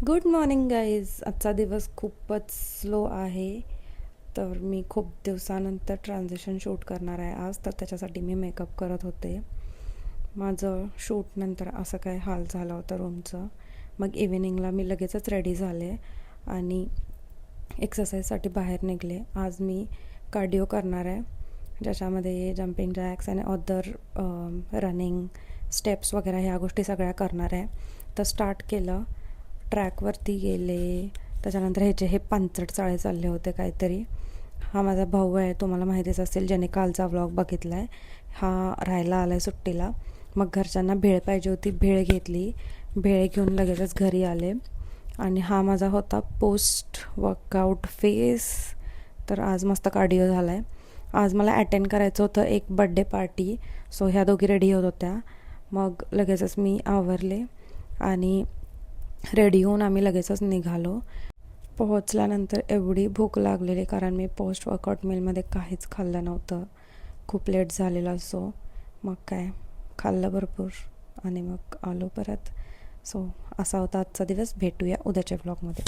Good morning guys. आजचा दिवस खूपच स्लो आहे. तर मी खूप दिवसानंतर ट्रान्झिशन शूट करणार आहे आज, तर त्याच्यासाठी मी मेकअप करत होते. माझं शूटनंतर असं काय हाल झाला होता रूमचं. मग इव्हिनिंगला मी लगेचच रेडी झाले आणि एक्सरसाइजसाठी बाहेर निघले. आज मी कार्डिओ करणार आहे, ज्याच्यामध्ये जम्पिंग जॅक्स आणि अदर रनिंग स्टेप्स वगैरे ह्या गोष्टी सगळ्या करणार आहे. तर स्टार्ट केलं, ट्रॅकवरती गेले. त्याच्यानंतर हे पानचट चाळे चालले होते काहीतरी. हा माझा भाऊ आहे, तुम्हाला माहितीच असेल, ज्याने कालचा व्लॉग बघितला आहे. हा राहायला आला आहे सुट्टीला. मग घरच्यांना भेळ पाहिजे होती, भेळ घेतली. भेळ घेऊन लगेचच घरी आले. आणि हा माझा होता पोस्ट वर्कआउट फेस. तर आज मस्त कार्डिओ झाला आहे. आज मला अटेंड करायचं होतं एक बड्डे पार्टी, सो ह्या दोघी रेडी होत होत्या. मग लगेचच मी आवरले आणि रेडी होऊन आम्ही लगेचच निघालो. पोहोचल्यानंतर एवढी भूक लागलेली, कारण मी पोस्ट वर्कआउट मीलमध्ये काहीच खाल्लं नव्हतं. खूप लेट झालेला, सो मग काय खाल्लं भरपूर आणि मग आलो परत. सो असा होता आजचा दिवस. भेटूया उद्याच्या व्लॉगमध्ये.